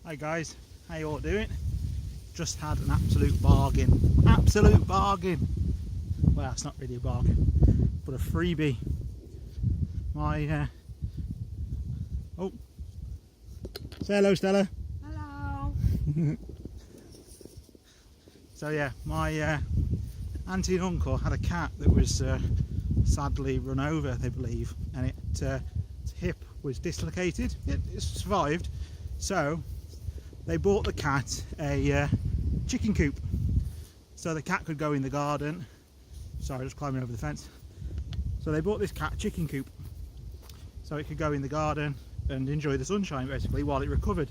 Hi guys, how you all doing? Just had an absolute bargain. Absolute bargain! Well, it's not really a bargain, but a freebie. My oh, say hello, Stella. Hello. So yeah, my auntie and uncle had a cat that was sadly run over, they believe, and its hip was dislocated. It survived, so they bought the cat a chicken coop so the cat could go in the garden. Sorry, just climbing over the fence. So they bought this cat a chicken coop so it could go in the garden and enjoy the sunshine basically while it recovered.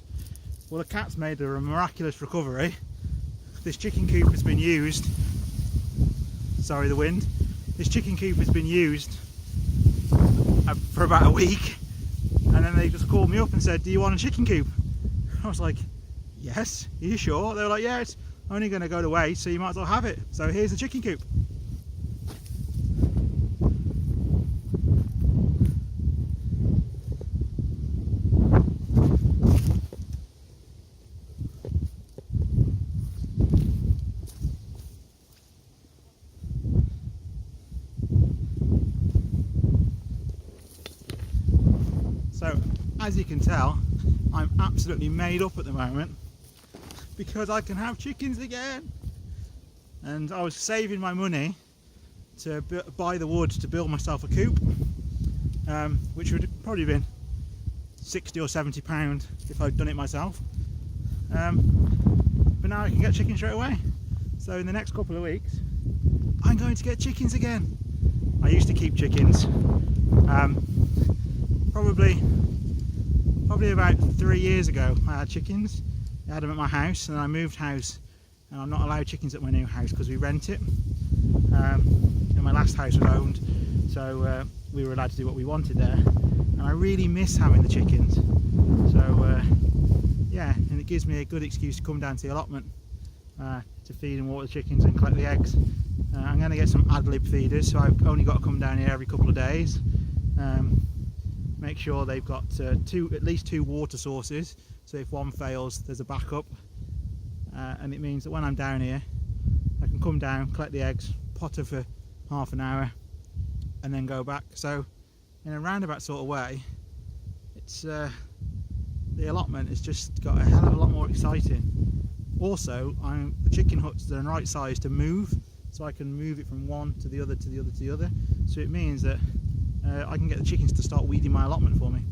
Well, the cat's made a miraculous recovery. This chicken coop has been used, sorry the wind, this chicken coop has been used for about a week, and then they just called me up and said, do you want a chicken coop? I was like, yes. Are you sure? They were like, yeah, it's only going to go to waste, so you might as well have it. So here's the chicken coop. So as you can tell, I'm absolutely made up at the moment because I can have chickens again. And I was saving my money to buy the wood to build myself a coop, which would have probably been £60 or £70 if I'd done it myself. But now I can get chickens straight away. So in the next couple of weeks, I'm going to get chickens again. I used to keep chickens. Probably about 3 years ago I had chickens. I had them at my house, and I moved house and I'm not allowed chickens at my new house because we rent it, and my last house was owned, so we were allowed to do what we wanted there, and I really miss having the chickens. So yeah, and it gives me a good excuse to come down to the allotment to feed and water the chickens and collect the eggs. I'm going to get some ad lib feeders, so I've only got to come down here every couple of days. Make sure they've got at least two water sources, so if one fails there's a backup, and it means that when I'm down here I can come down, collect the eggs, potter for half an hour and then go back. So in a roundabout sort of way, it's the allotment has just got a hell of a lot more exciting. Also, the chicken huts are the right size to move, so I can move it from one to the other to the other to the other, so it means that I can get the chickens to start weeding my allotment for me.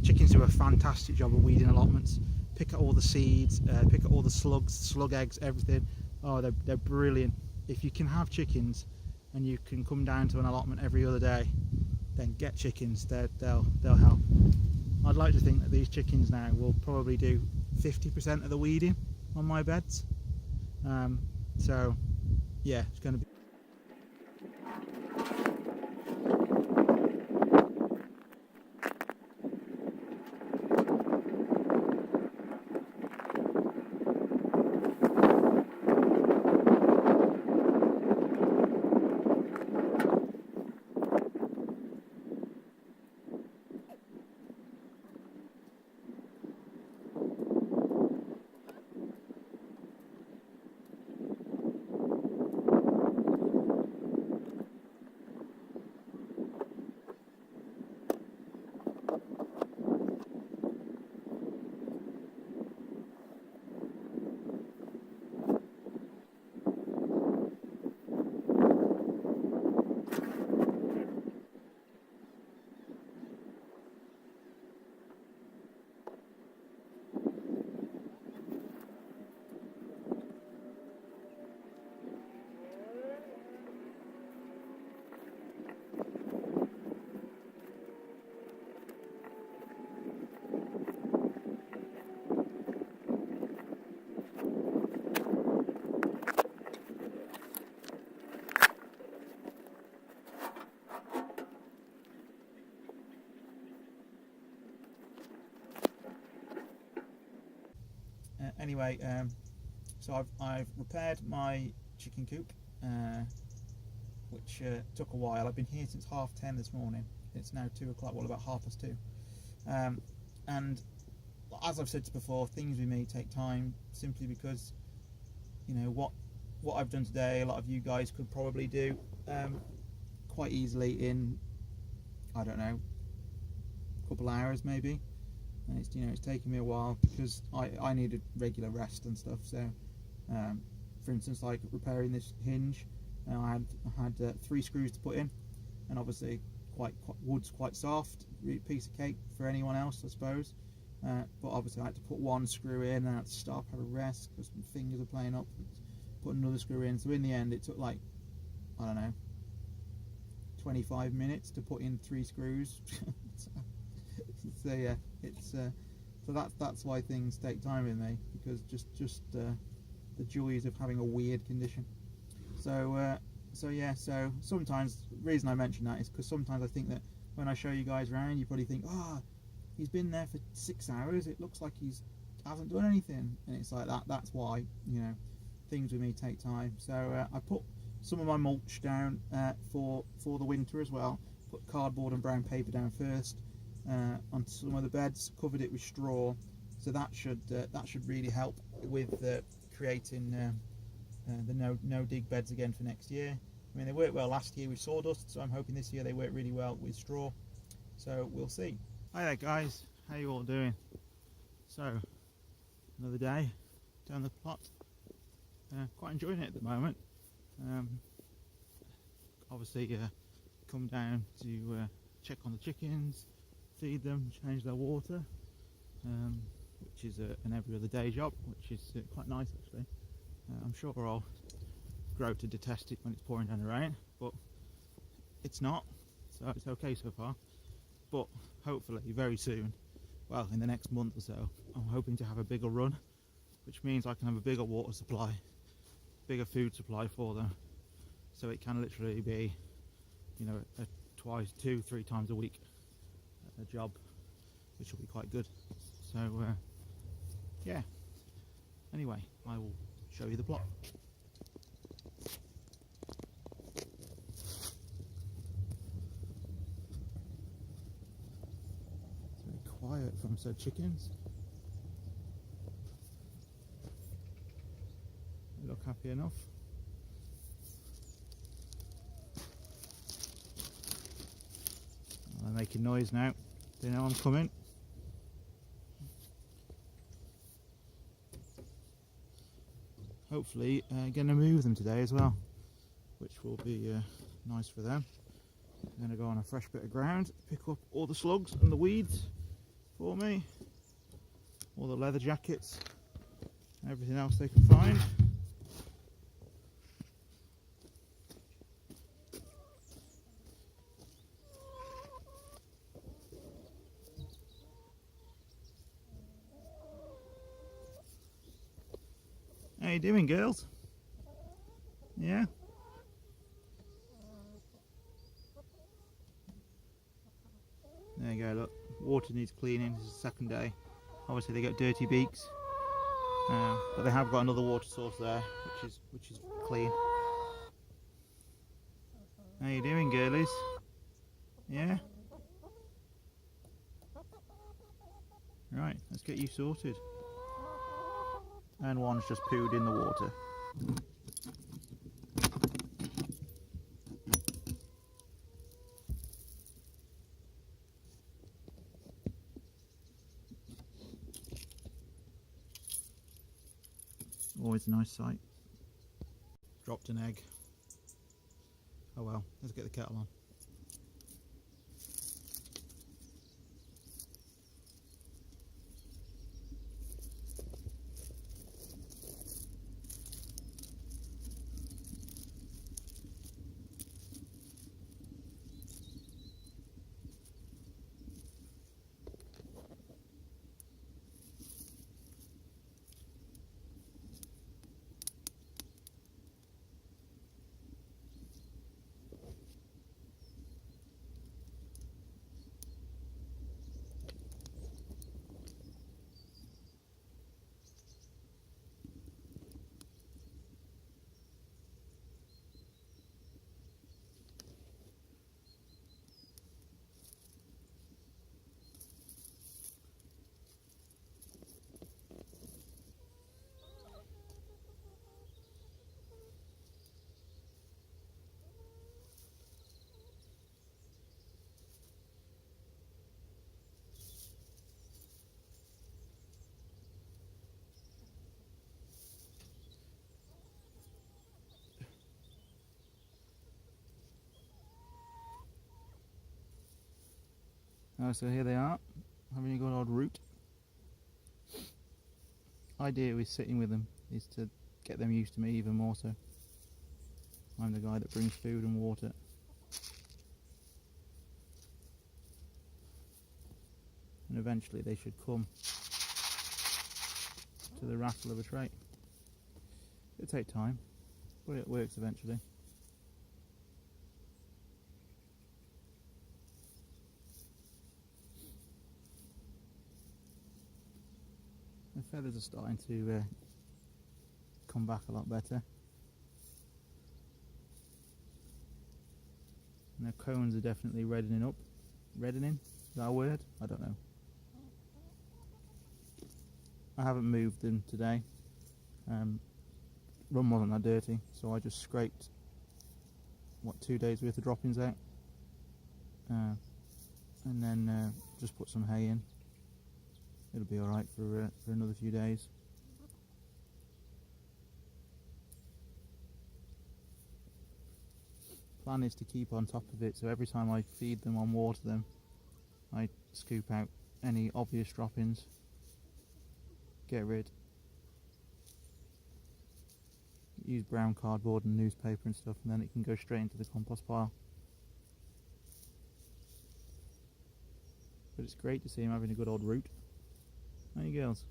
Chickens do a fantastic job of weeding allotments. Pick up all the seeds, pick up all the slugs, slug eggs, everything. Oh, they're brilliant. If you can have chickens and you can come down to an allotment every other day, then get chickens. They'll help. I'd like to think that these chickens now will probably do 50% of the weeding on my beds. So yeah, it's going to be. Anyway, so I've repaired my chicken coop, which took a while. I've been here since 10:30 this morning. It's now 2 o'clock, well, about 2:30. And as I've said before, things with me take time, simply because, you know, what I've done today, a lot of you guys could probably do quite easily in, I don't know, a couple hours maybe. And it's, you know, it's taken me a while because I needed regular rest and stuff. So for instance, like repairing this hinge, I had 3 screws to put in, and obviously wood's quite soft, piece of cake for anyone else, I suppose. But obviously I had to put 1 screw in, and I had to stop, have a rest because my fingers were playing up, put another screw in. So in the end it took like, I don't know, 25 minutes to put in 3 screws. So yeah, it's so that's why things take time with me, because just the joys of having a weird condition. So yeah, so sometimes the reason I mention that is because sometimes I think that when I show you guys around, you probably think, oh, he's been there for 6 hours, it looks like he's hasn't done anything, and it's like that's why, you know, things with me take time. So I put some of my mulch down for the winter as well. Put cardboard and brown paper down first onto some of the beds, covered it with straw, so that should really help with creating the no dig beds again for next year. I mean, they worked well last year with sawdust, so I'm hoping this year they work really well with straw, so we'll see. Hi there guys, how you all doing? So another day down the plot, quite enjoying it at the moment. Obviously come down to check on the chickens, feed them, change their water, which is an every other day job, which is quite nice actually. I'm sure I'll grow to detest it when it's pouring down the rain, but it's not, so it's okay so far. But hopefully very soon, well, in the next month or so, I'm hoping to have a bigger run, which means I can have a bigger water supply, bigger food supply for them, so it can literally be, you know, a 2-3 times a week a job, which will be quite good. So yeah, anyway, I will show you the plot. It's very quiet from said chickens. They look happy enough. They're making noise now. They know I'm coming. Hopefully going to move them today as well, which will be nice for them. I'm going to go on a fresh bit of ground, pick up all the slugs and the weeds for me, all the leather jackets, and everything else they can find. How you doing, girls? Yeah? There you go, look. Water needs cleaning. This is the second day. Obviously they get dirty beaks. But they have got another water source there, which is clean. How you doing, girlies? Yeah? Right, let's get you sorted. And one's just pooed in the water. Always a nice sight. Dropped an egg. Oh well, let's get the kettle on. So here they are, having a good old root. Idea with sitting with them is to get them used to me even more so. I'm the guy that brings food and water. And eventually they should come to the rattle of a tray. It'll take time, but it works eventually. The feathers are starting to come back a lot better. And the cones are definitely reddening up. Reddening? Is that a word? I don't know. I haven't moved them today. Run wasn't that dirty, so I just scraped 2 days worth of droppings out, and then just put some hay in. It'll be alright for another few days. Plan is to keep on top of it, so every time I feed them or water them, I scoop out any obvious droppings, get rid, use brown cardboard and newspaper and stuff, and then it can go straight into the compost pile. But it's great to see him having a good old root. Hey girls.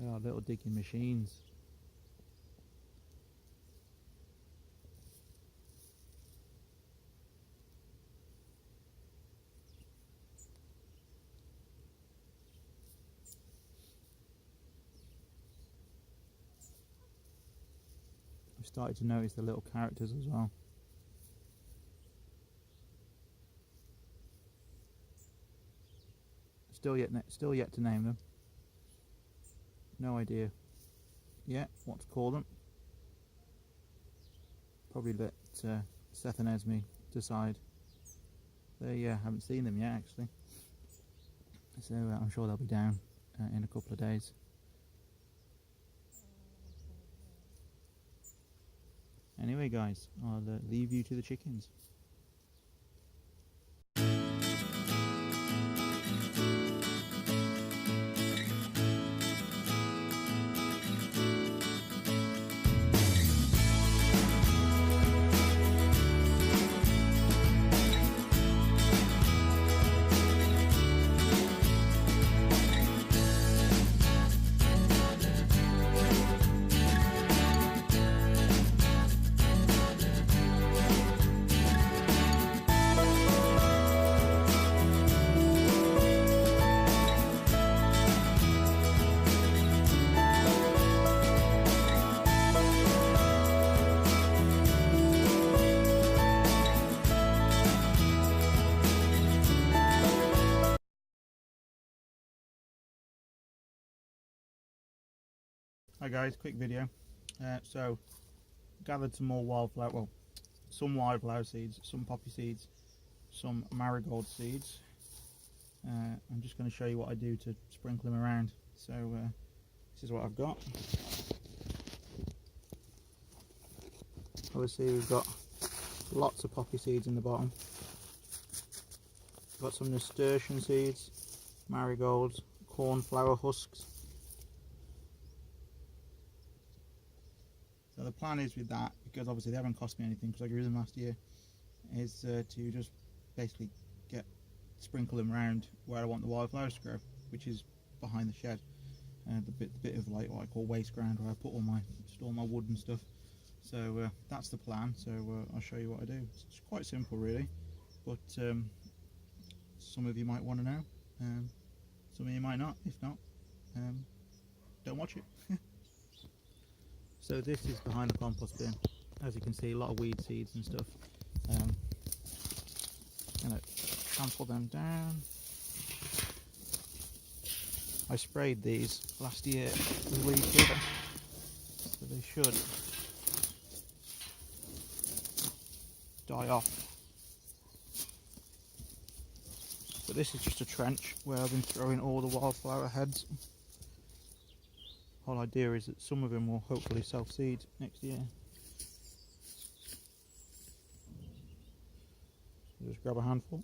They are little digging machines. I've started to notice the little characters as well. Still yet to name them. No idea yet what to call them. Probably let Seth and Esme decide. They haven't seen them yet actually, so I'm sure they'll be down in a couple of days. Anyway guys, I'll leave you to the chickens. Hi guys, quick video. So gathered some more wildflower, well, some wildflower seeds, some poppy seeds, some marigold seeds. I'm just going to show you what I do to sprinkle them around. So this is what I've got. Obviously we've got lots of poppy seeds in the bottom. Got some nasturtium seeds, marigolds, cornflower husks. So the plan is with that, because obviously they haven't cost me anything because I grew them last year, is to just basically sprinkle them around where I want the wildflowers to grow, which is behind the shed, the bit of like what I call waste ground where I put store my wood and stuff. So that's the plan. So I'll show you what I do. It's quite simple really, but some of you might want to know, some of you might not. If not, don't watch it. So this is behind the compost bin. As you can see, a lot of weed seeds and stuff. Gonna trample them down. I sprayed these last year with weed killer, so they should die off. But this is just a trench where I've been throwing all the wildflower heads. Whole idea is that some of them will hopefully self-seed next year. Just grab a handful.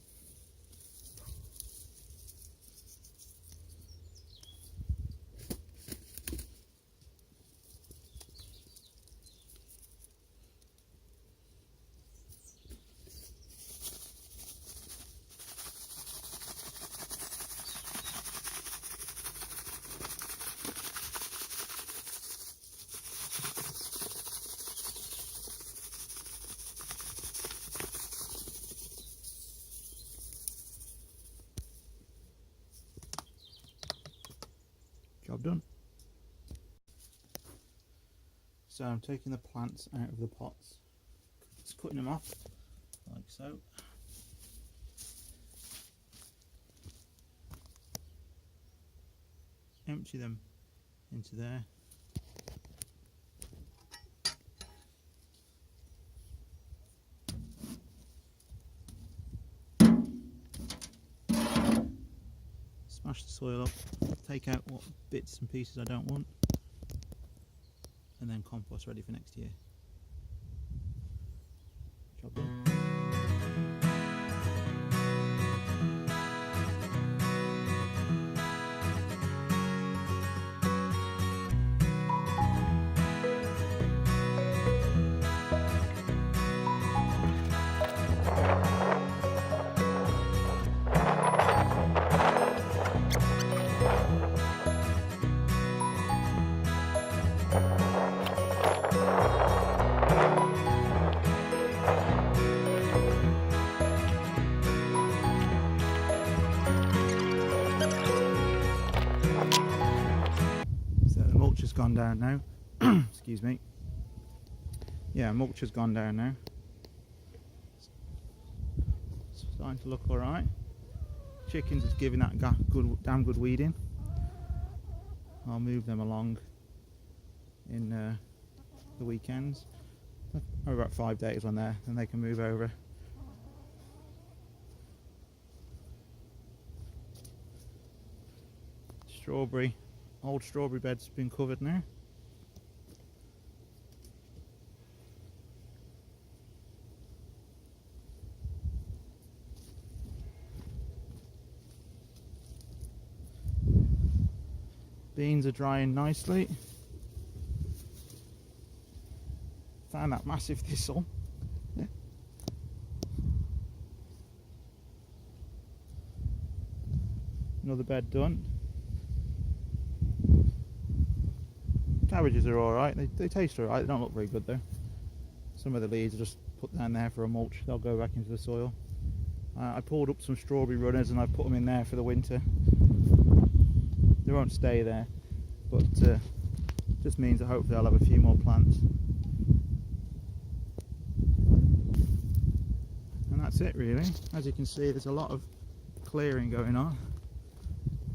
Job done. So I'm taking the plants out of the pots, just cutting them off like so. Empty them into there. Smash the soil up, take out what bits and pieces I don't want, and then compost ready for next year. Job done. Mulch has gone down now. Excuse me. Yeah, mulch has gone down now. It's starting to look alright. Chickens is giving that damn good weeding. I'll move them along in the weekends. About 5 days on there, then they can move over. Strawberry. Old strawberry bed's been covered now. Beans are drying nicely. Found that massive thistle. Another bed done. Cabbages are alright, they taste alright, they don't look very good though. Some of the leaves are just put down there for a mulch, they'll go back into the soil. I pulled up some strawberry runners and I put them in there for the winter. They won't stay there, but just means that hopefully I'll have a few more plants. And that's it really. As you can see, there's a lot of clearing going on.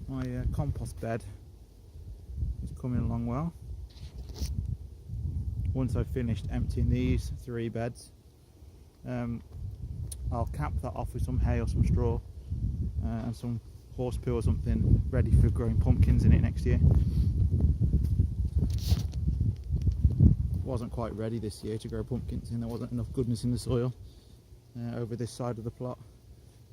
My compost bed is coming along well. Once I've finished emptying these 3 beds, I'll cap that off with some hay or some straw and some horse poo or something, ready for growing pumpkins in it next year. Wasn't quite ready this year to grow pumpkins in, there wasn't enough goodness in the soil over this side of the plot.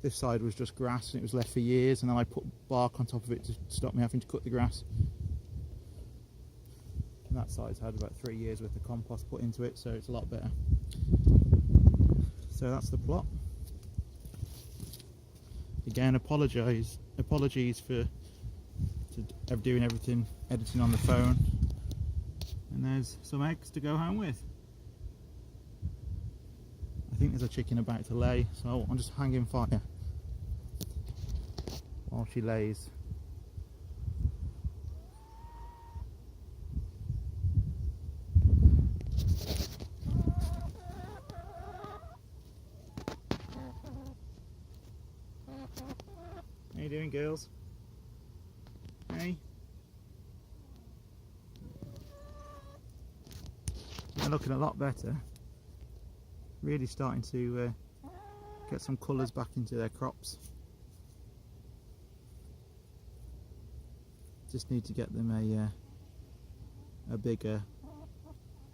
This side was just grass and it was left for years, and then I put bark on top of it to stop me having to cut the grass. And that side's had about 3 years worth of compost put into it, so it's a lot better. So that's the plot. Again, apologies for doing everything, editing on the phone. And there's some eggs to go home with. I think there's a chicken about to lay, so I'm just hanging fire while she lays. How you doing, girls? Hey? They're looking a lot better. Really starting to get some colours back into their crops. Just need to get them a bigger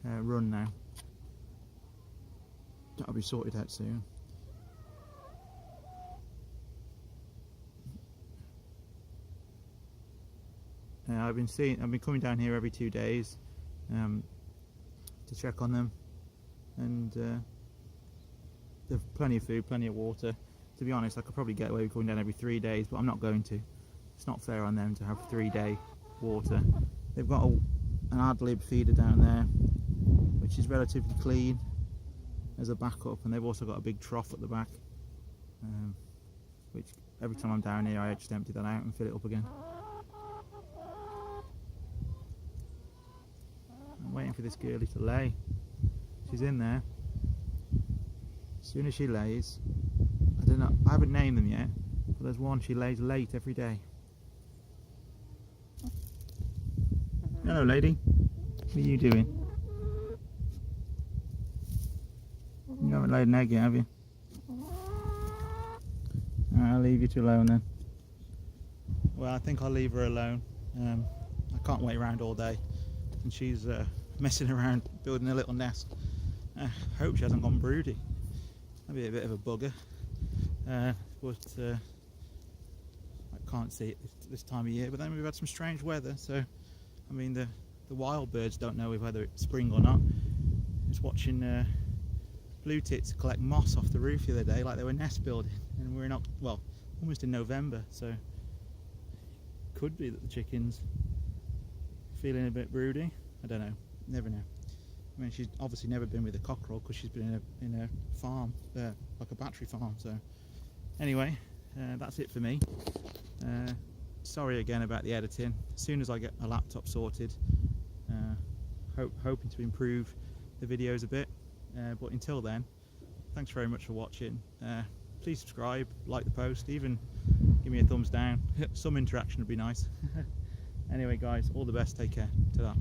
run now. That'll be sorted out soon. I've been coming down here every 2 days to check on them, and they've plenty of food, plenty of water. To be honest, I could probably get away with going down every 3 days, but I'm not going to. It's not fair on them to have 3-day water. They've got an ad lib feeder down there, which is relatively clean as a backup, and they've also got a big trough at the back, which every time I'm down here I just empty that out and fill it up again. I'm waiting for this girlie to lay. She's in there. As soon as she lays, I don't know, I haven't named them yet, but there's one, she lays late every day. Hello lady, what are you doing? You haven't laid an egg yet, have you? I'll leave you two alone then. Well, I think I'll leave her alone. I can't wait around all day, and she's messing around building a little nest. I hope she hasn't gone broody. That'd be a bit of a bugger, but I can't see it this time of year. But then we've had some strange weather, so I mean the wild birds don't know whether it's spring or not. Just watching blue tits collect moss off the roof the other day, like they were nest building, and we're almost in November, so it could be that the chickens feeling a bit broody. I don't know, never know. I mean, she's obviously never been with a cockerel because she's been in a farm, like a battery farm. So anyway, that's it for me. Sorry again about the editing. As soon as I get my laptop sorted, hoping to improve the videos a bit. But until then, thanks very much for watching. Please subscribe, like the post, even give me a thumbs down. Some interaction would be nice. Anyway guys, all the best, take care. Ta-da.